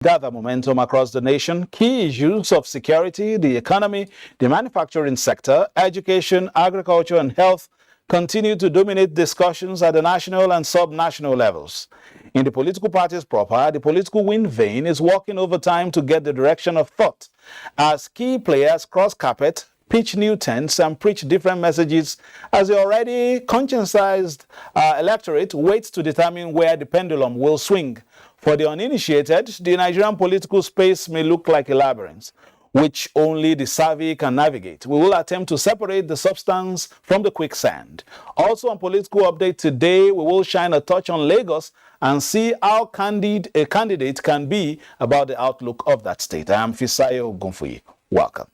gather momentum across the nation. Key issues of security, the economy, the manufacturing sector, education, agriculture, and health continue to dominate discussions at the national and sub-national levels. In the political parties proper, the political wind vane is working overtime to get the direction of thought as key players cross carpet, pitch new tents, and preach different messages as the already conscientized electorate waits to determine where the pendulum will swing. For the uninitiated, the Nigerian political space may look like a labyrinth, which only the savvy can navigate. We will attempt to separate the substance from the quicksand. Also on Political Update today, we will shine a touch on Lagos and see how candid a candidate can be about the outlook of that state. I am Fisayo Ogunfuyi. Welcome.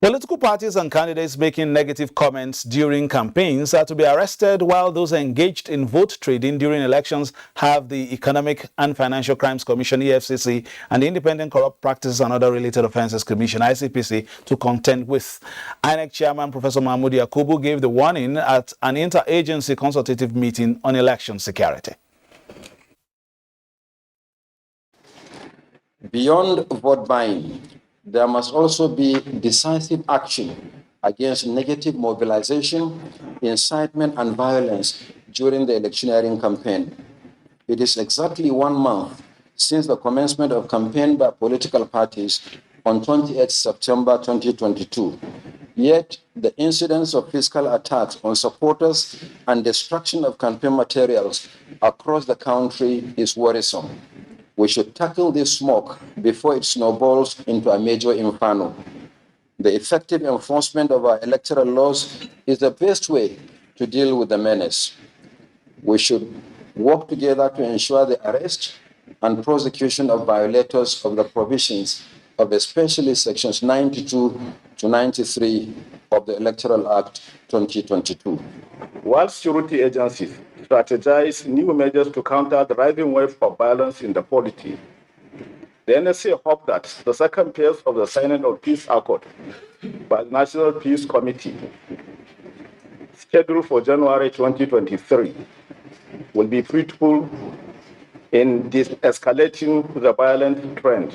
Political parties and candidates making negative comments during campaigns are to be arrested, while those engaged in vote trading during elections have the Economic and Financial Crimes Commission, EFCC, and the Independent Corrupt Practices and Other Related Offences Commission, ICPC, to contend with. INEC Chairman Professor Mahmoud Yakubu gave the warning at an interagency consultative meeting on election security. Beyond vote buying, there must also be decisive action against negative mobilization, incitement, and violence during the electioneering campaign. It is exactly 1 month since the commencement of campaign by political parties on 28 September 2022. Yet, the incidence of physical attacks on supporters and destruction of campaign materials across the country is worrisome. We should tackle this smoke before it snowballs into a major inferno. The effective enforcement of our electoral laws is the best way to deal with the menace. We should work together to ensure the arrest and prosecution of violators of the provisions of especially sections 92 to 93 of the Electoral Act 2022. While security agencies strategize new measures to counter the rising wave of violence in the polity, the NSA hope that the second phase of the signing of peace accord by the National Peace Committee, scheduled for January 2023, will be fruitful in de-escalating the violent trend.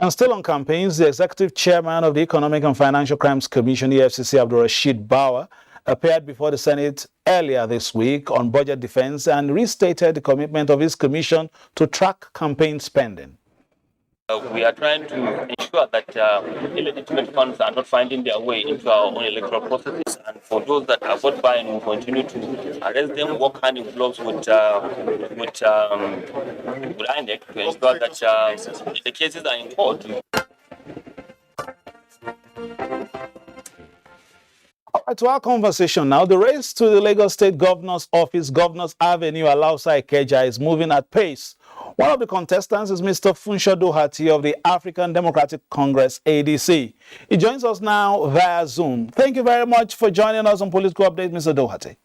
And still on campaigns, the executive chairman of the Economic and Financial Crimes Commission, EFCC, Abdulrasheed Bauer, appeared before the Senate earlier this week on budget defense and restated the commitment of his commission to track campaign spending. We are trying to ensure that illegitimate funds are not finding their way into our own electoral processes, and for those that are vote buying, we continue to arrest them, work hand in gloves with INEC to ensure that the cases are in court. To our conversation now, the race to the Lagos State Governor's Office, Governor's Avenue, Alausa Ikeja, is moving at pace. One of the contestants is Mr. Funsho Doherty of the African Democratic Congress, ADC. He joins us now via Zoom. Thank you very much for joining us on Political Update, Mr. Doherty.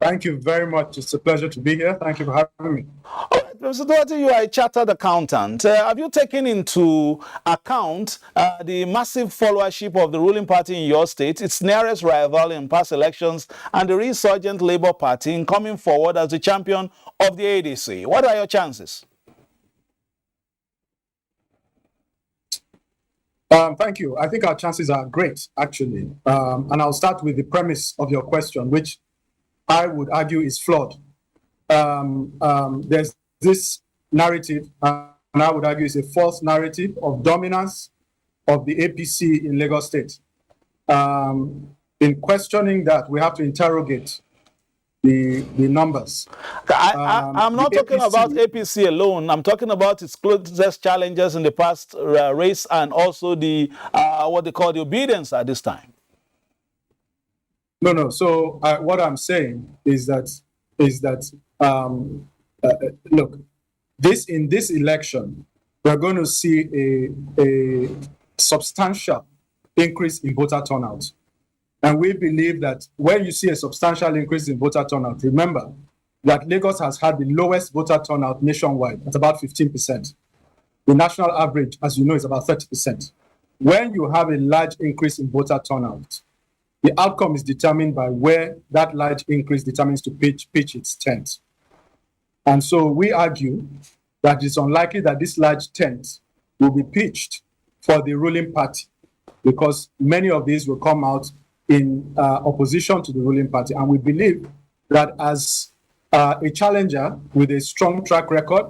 Thank you very much. It's a pleasure to be here. Thank you for having me. All right, Mr. Doherty, you are a chartered accountant. Have you taken into account the massive followership of the ruling party in your state, its nearest rival in past elections, and the resurgent Labour Party in coming forward as the champion of the ADC? What are your chances? Thank you. I think our chances are great, actually. And I'll start with the premise of your question, which I would argue is flawed. There's this narrative, and I would argue it's a false narrative of dominance of the APC in Lagos State. In questioning that, we have to interrogate the numbers. I'm not talking about APC alone. I'm talking about its closest challengers in the past race, and also the what they call the obedience at this time. No. So what I'm saying is that look, in this election, we're going to see a substantial increase in voter turnout. And we believe that when you see a substantial increase in voter turnout, remember that Lagos has had the lowest voter turnout nationwide at about 15%. The national average, as you know, is about 30%. when you have a large increase in voter turnout, the outcome is determined by where that large increase determines to pitch its tent. And so we argue that it's unlikely that this large tent will be pitched for the ruling party, because many of these will come out in opposition to the ruling party. And we believe that as a challenger with a strong track record,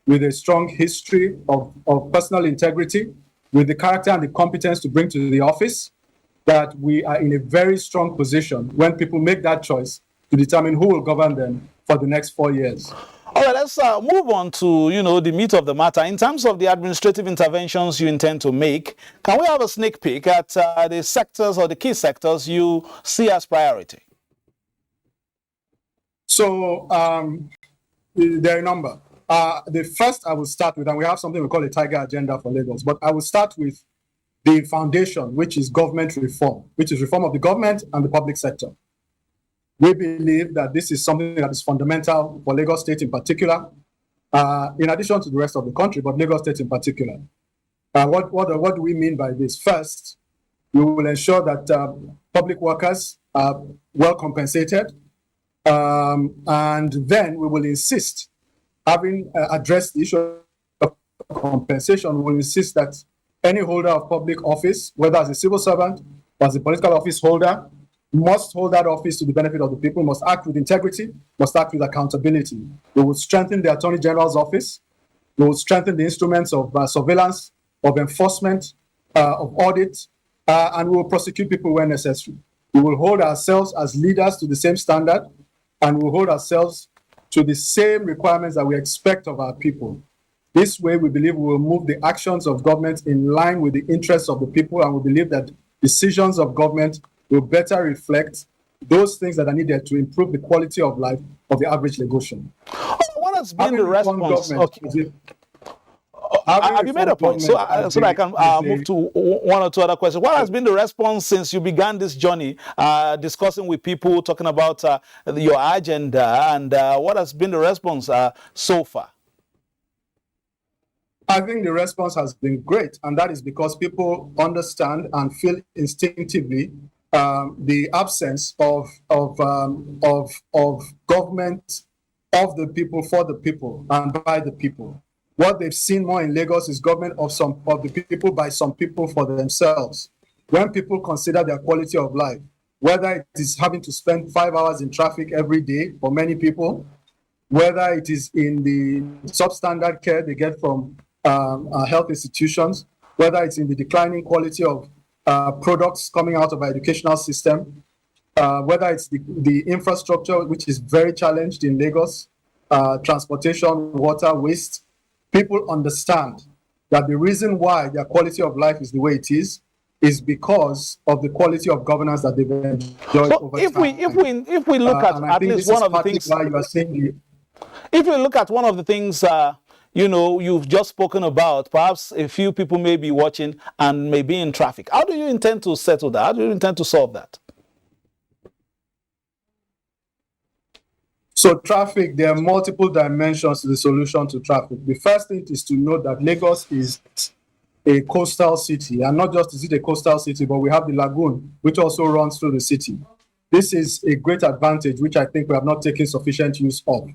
with a strong history of personal integrity, with the character and the competence to bring to the office, that we are in a very strong position when people make that choice to determine who will govern them for the next 4 years. All right, let's move on to, the meat of the matter. In terms of the administrative interventions you intend to make, can we have a sneak peek at the sectors or the key sectors you see as priority? So there are a number. The first I will start with, and we have something we call a tiger agenda for Lagos, but I will start with the foundation, which is government reform, which is reform of the government and the public sector. We believe that this is something that is fundamental for Lagos State in particular, in addition to the rest of the country, but Lagos State in particular. What do we mean by this? First, we will ensure that public workers are well compensated, and then we will insist, having addressed the issue of compensation, we will insist that any holder of public office, whether as a civil servant or as a political office holder, must hold that office to the benefit of the people, must act with integrity, must act with accountability. We will strengthen the Attorney General's office. We will strengthen the instruments of surveillance, of enforcement, of audit, and we will prosecute people where necessary. We will hold ourselves as leaders to the same standard, and we will hold ourselves to the same requirements that we expect of our people. This way, we believe we will move the actions of government in line with the interests of the people, and we believe that decisions of government will better reflect those things that are needed to improve the quality of life of the average Lagosian. What has been the response? Okay. Have you made a point? So that I can move to one or two other questions. What has been the response since you began this journey, discussing with people, talking about your agenda, and what has been the response so far? I think the response has been great, and that is because people understand and feel instinctively the absence of government of the people, for the people, and by the people. What they've seen more in Lagos is government of the people, by some people, for themselves. When people consider their quality of life, whether it is having to spend 5 hours in traffic every day for many people, whether it is in the substandard care they get from health institutions, whether it's in the declining quality of products coming out of our educational system, whether it's the infrastructure, which is very challenged in Lagos, transportation, water, waste. People understand that the reason why their quality of life is the way it is because of the quality of governance that they've enjoyed over time. If we look at least one of the things, why you are saying if we look at one of the things you've just spoken about, perhaps a few people may be watching and may be in traffic. How do you intend to settle that? How do you intend to solve that? So traffic, there are multiple dimensions to the solution to traffic. The first thing is to note that Lagos is a coastal city, and not just is it a coastal city, but we have the lagoon, which also runs through the city. This is a great advantage, which I think we have not taken sufficient use of.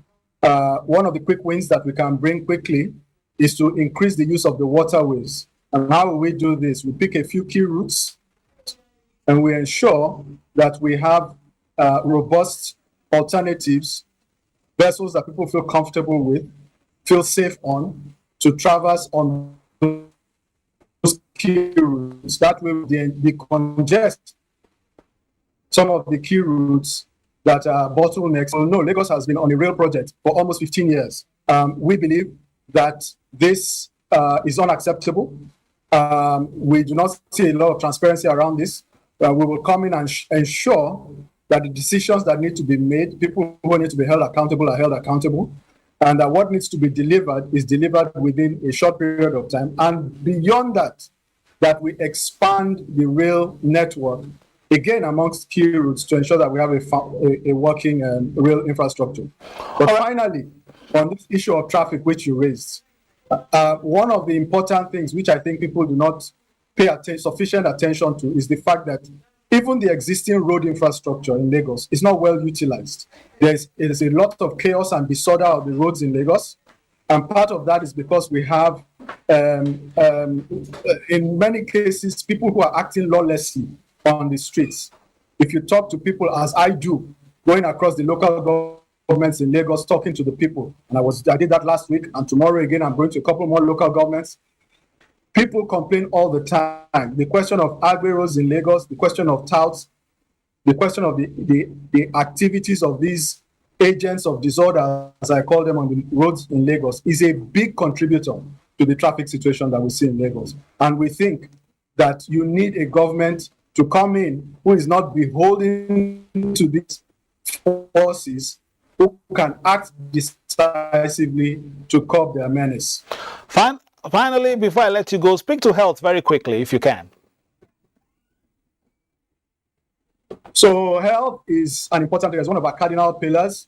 One of the quick wins that we can bring quickly is to increase the use of the waterways. And how will we do this? We pick a few key routes, and we ensure that we have robust alternatives, vessels that people feel comfortable with, feel safe on, to traverse on those key routes. That way we decongest some of the key routes that are bottlenecks. No, Lagos has been on a rail project for almost 15 years. We believe that this is unacceptable. We do not see a lot of transparency around this. We will come in and ensure that the decisions that need to be made, people who need to be held accountable are held accountable, and that what needs to be delivered is delivered within a short period of time. And beyond that, that we expand the rail network, again, amongst key routes, to ensure that we have a working rail infrastructure. But finally, on this issue of traffic, which you raised, one of the important things which I think people do not pay sufficient attention to is the fact that even the existing road infrastructure in Lagos is not well utilized. There is a lot of chaos and disorder of the roads in Lagos. And part of that is because we have, in many cases, people who are acting lawlessly on the streets. If you talk to people, as I do, going across the local governments in Lagos, talking to the people, and I did that last week, and tomorrow again, I'm going to a couple more local governments. People complain all the time. The question of agri-roads in Lagos, the question of touts, the question of the activities of these agents of disorder, as I call them, on the roads in Lagos, is a big contributor to the traffic situation that we see in Lagos. And we think that you need a government to come in who is not beholden to these forces, who can act decisively to curb their menace. Finally, before I let you go, speak to health very quickly, if you can. So health is an important area. It's one of our cardinal pillars.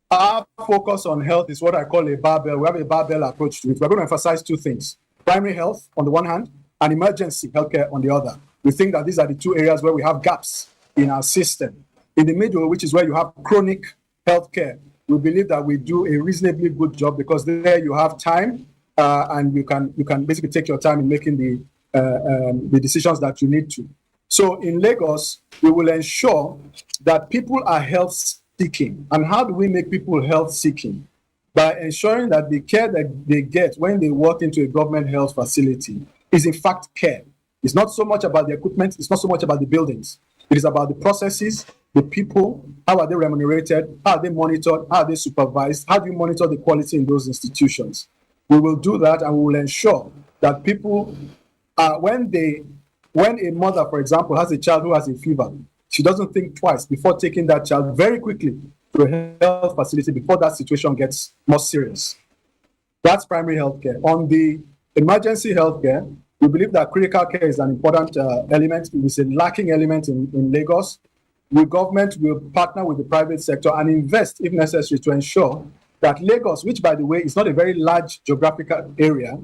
Our focus on health is what I call a barbell. We have a barbell approach to it. We're going to emphasize two things: primary health on the one hand, and emergency healthcare on the other. We think that these are the two areas where we have gaps in our system. In the middle, which is where you have chronic healthcare, we believe that we do a reasonably good job, because there you have time, and you can basically take your time in making the decisions that you need to. So in Lagos, we will ensure that people are health seeking. And how do we make people health seeking? By ensuring that the care that they get when they walk into a government health facility is in fact care. It's not so much about the equipment, it's not so much about the buildings. It is about the processes, the people, how are they remunerated, how are they monitored, how are they supervised, how do you monitor the quality in those institutions? We will do that, and we will ensure that people, when a mother, for example, has a child who has a fever, she doesn't think twice before taking that child very quickly to a health facility before that situation gets more serious. That's primary health care. On the emergency health care, we believe that critical care is an important element. It is a lacking element in Lagos. The government will partner with the private sector and invest, if necessary, to ensure that Lagos, which, by the way, is not a very large geographical area,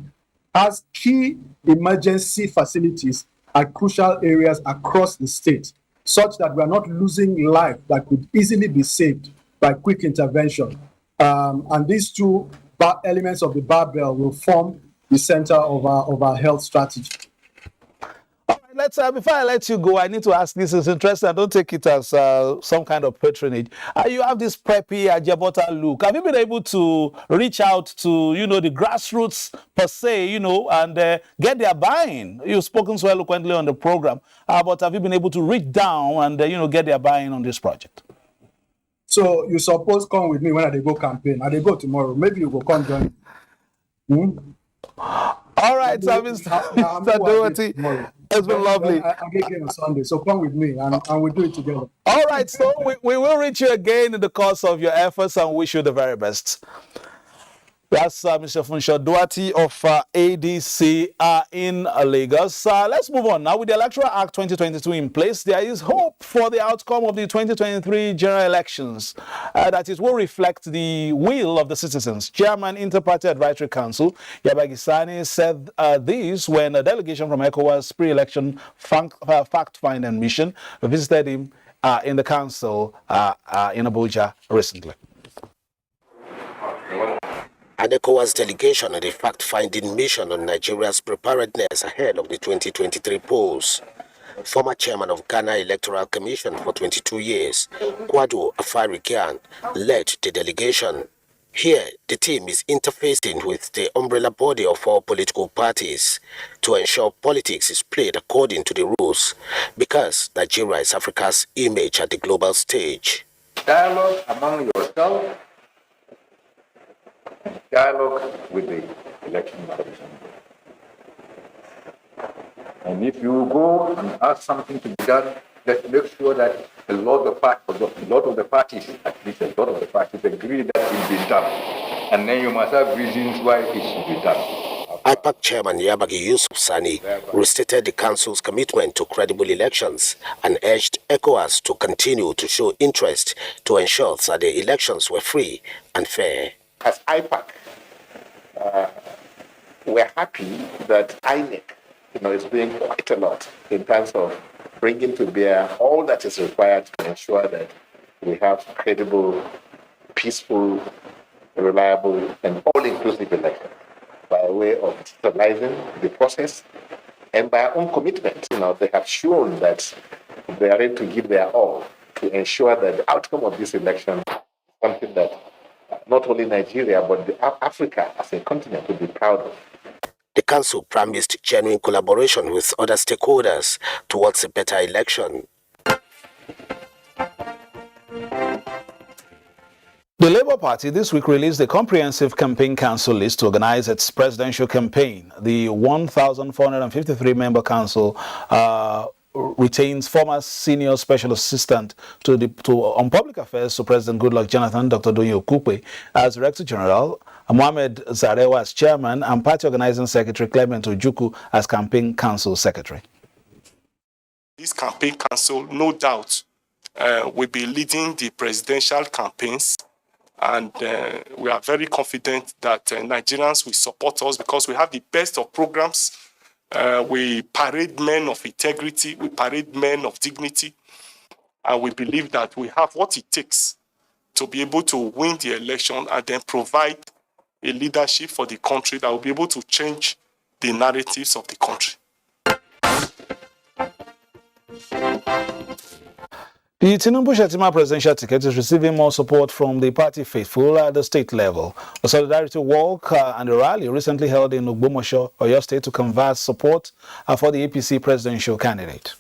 has key emergency facilities at crucial areas across the state, such that we are not losing life that could easily be saved by quick intervention. And these two elements of the barbell will form the center of our health strategy. All right, let's before I let you go, I need to ask, this is interesting. I don't take it as some kind of patronage. You have this preppy Ajabota look. Have you been able to reach out to, the grassroots per se, and get their buy-in? You've spoken so eloquently on the program, but have you been able to reach down and, get their buy-in on this project? So you suppose come with me when I go campaign. I go tomorrow. Maybe you will come join me. All right, so Mr. Doherty, it's been lovely. I'll get here on Sunday, so come with me and we'll do it together. All right, so we will reach you again in the course of your efforts and wish you the very best. That's Mr. Funsho Duarte of ADC in Lagos. Let's move on now. With the Electoral Act 2022 in place, there is hope for the outcome of the 2023 general elections. That it will reflect the will of the citizens. Chairman, Inter-Party Advisory Council, Yabagisani, said this when a delegation from ECOWAS pre-election fact-finding mission visited him in the council in Abuja recently. An ECOWAS delegation on a fact-finding mission on Nigeria's preparedness ahead of the 2023 polls. Former chairman of Ghana Electoral Commission for 22 years, Kwadu Afarikian, led the delegation. Here, the team is interfacing with the umbrella body of all political parties to ensure politics is played according to the rules, because Nigeria is Africa's image at the global stage. Dialogue among yourself, dialogue with the election commission. And if you go and ask something to be done, let's make sure that a lot of the parties, at least a lot of the parties, agree that it will be done. And then you must have reasons why it should be done. IPAC Chairman Yabagi Yusuf Sani restated the Council's commitment to credible elections and urged ECOWAS to continue to show interest to ensure that the elections were free and fair. As IPAC, we're happy that INEC is doing quite a lot in terms of bringing to bear all that is required to ensure that we have credible, peaceful, reliable, and all-inclusive elections by way of digitalizing the process and by our own commitment. They have shown that they are ready to give their all to ensure that the outcome of this election is something that not only Nigeria, but Africa as a continent will be proud of. The council promised genuine collaboration with other stakeholders towards a better election. The Labour Party this week released a comprehensive campaign council list to organize its presidential campaign. The 1,453-member council retains former senior special assistant on public affairs to President Goodluck Jonathan, Dr. Doyin Okupe, as Director General, Mohamed Zarewa as Chairman, and Party Organizing Secretary Clement Ojukwu as Campaign Council Secretary. This campaign council, no doubt, will be leading the presidential campaigns. And we are very confident that Nigerians will support us because we have the best of programs. We parade men of integrity, we parade men of dignity, and we believe that we have what it takes to be able to win the election and then provide a leadership for the country that will be able to change the narratives of the country. The Tinubu-Shettima presidential ticket is receiving more support from the party faithful at the state level. A solidarity walk and a rally recently held in Ogbomoso, Oyo State, to canvass support for the APC presidential candidate.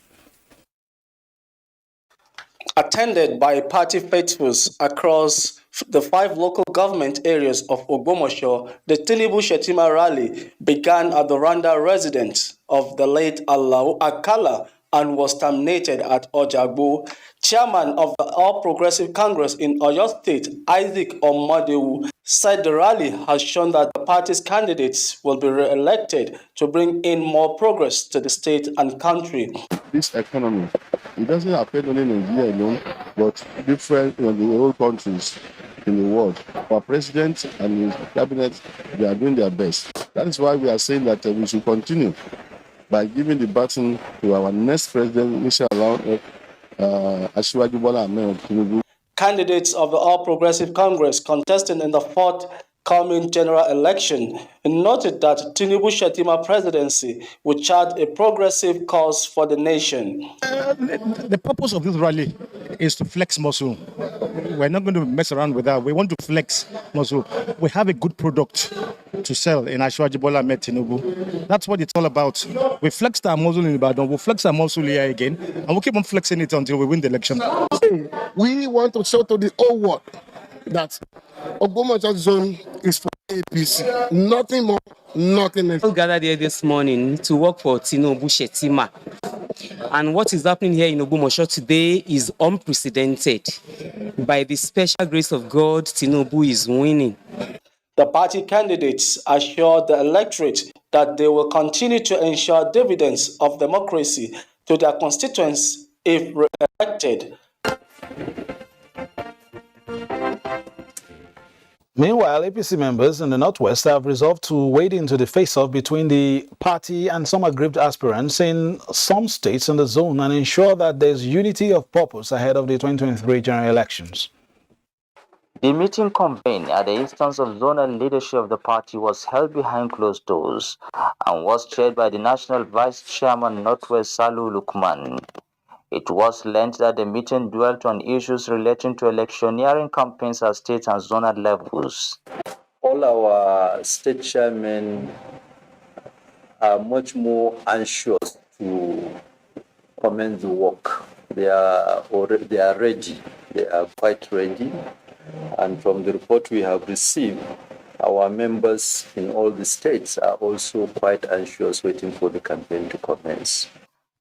Attended by party faithfuls across the 5 local government areas of Ogbomoso, the Tinubu-Shettima rally began at the Randa residence of the late Alao Akala and was terminated at Ojagbo. Chairman of the All Progressive Congress in Oyo State, Isaac Omodewu, said the rally has shown that the party's candidates will be re-elected to bring in more progress to the state and country. This economy, it doesn't affect only Nigeria alone, but different the whole countries in the world. Our president and his cabinet, they are doing their best. That is why we are saying that we should continue by giving the baton to our next president, inshallah, Asiwaju Bola Ahmed Tinubu. Candidates of the All Progressive Congress contesting in the forthcoming general election noted that Tinubu-Shettima presidency would chart a progressive course for the nation. The purpose of this rally is to flex muscle. We're not going to mess around with that. We want to flex muscle. We have a good product to sell in Asiwaju Bola Ahmed Tinubu. That's what it's all about. We flexed our muscle in Ibadan. We'll flex our muscle here again, and we'll keep on flexing it until we win the election. We want to show to the whole world that Ogbomoso zone is for APC. Nothing more, nothing else. We gathered here this morning to work for Tinubu-Shettima. And what is happening here in Ogbomoso today is unprecedented. By the special grace of God, Tinubu is winning. The party candidates assured the electorate that they will continue to ensure dividends of democracy to their constituents if re-elected. Meanwhile, APC members in the Northwest have resolved to wade into the face-off between the party and some aggrieved aspirants in some states in the zone and ensure that there's unity of purpose ahead of the 2023 general elections. The meeting convened at the instance of zonal leadership of the party was held behind closed doors and was chaired by the National Vice Chairman Northwest Salu Lukman. It was learned that the meeting dwelt on issues relating to electioneering campaigns at state and zonal levels. All our state chairmen are much more anxious to commence the work. They are ready. They are quite ready. And from the report we have received, our members in all the states are also quite anxious, waiting for the campaign to commence.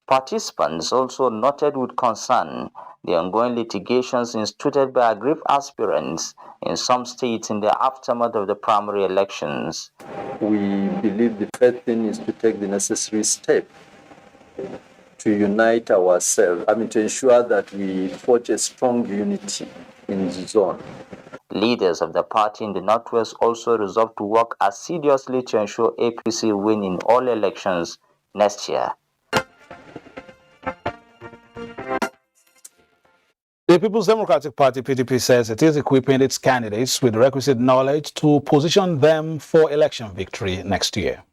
Participants also noted with concern the ongoing litigations instituted by aggrieved aspirants in some states in the aftermath of the primary elections. We believe the first thing is to take the necessary step to unite ourselves, to ensure that we forge a strong unity in the zone. Leaders of the party in the Northwest also resolved to work assiduously to ensure APC win in all elections next year. The People's Democratic Party, PDP, says it is equipping its candidates with the requisite knowledge to position them for election victory next year.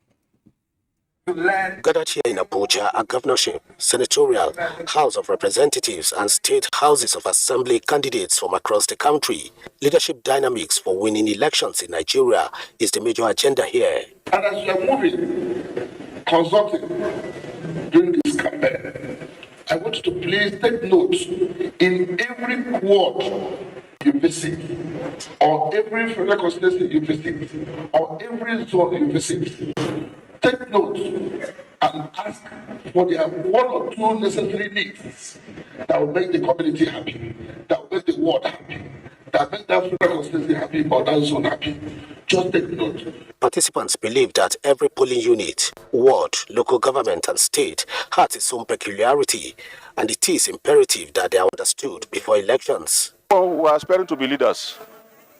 Gathered here in Abuja are governorship, senatorial, House of Representatives and state houses of assembly candidates from across the country. Leadership dynamics for winning elections in Nigeria is the major agenda here. And as we are moving, consulting during this campaign, I want you to please take note in every ward you visit, or every federal constituency you visit, or every zone you visit. Take note and ask for their one or two necessary needs that will make the community happy, that will make the ward happy, that will make that federal constituency happy or that zone happy. Just take note. Participants believe that every polling unit, ward, local government and state has its own peculiarity, and it is imperative that they are understood before elections. Well, we are aspiring to be leaders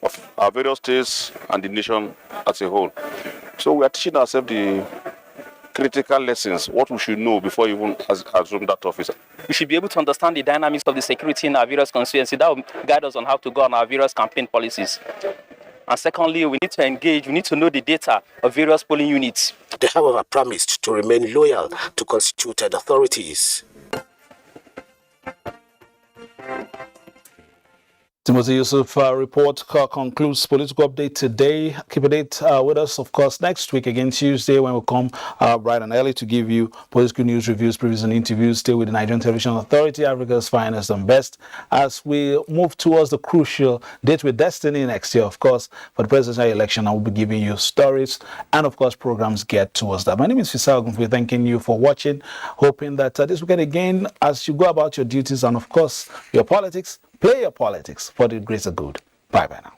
of our various states and the nation as a whole. So we are teaching ourselves the critical lessons, what we should know before even assume that office. We should be able to understand the dynamics of the security in our various constituencies. That will guide us on how to go on our various campaign policies. And secondly, we need to engage, we need to know the data of various polling units. They, however, promised to remain loyal to constituted authorities. Timothy Yusuf report concludes political update today. Keep a date with us, of course, next week, again Tuesday, when we'll come bright and early to give you political news, reviews, previews, and interviews. Stay with the Nigerian Television Authority, Africa's finest and best, as we move towards the crucial date with destiny next year, of course, for the presidential election. I will be giving you stories and, of course, programs get towards that. My name is Fisal Gunfi, thanking you for watching, hoping that this weekend again, as you go about your duties and, of course, your politics, play your politics for the greater good. Bye-bye now.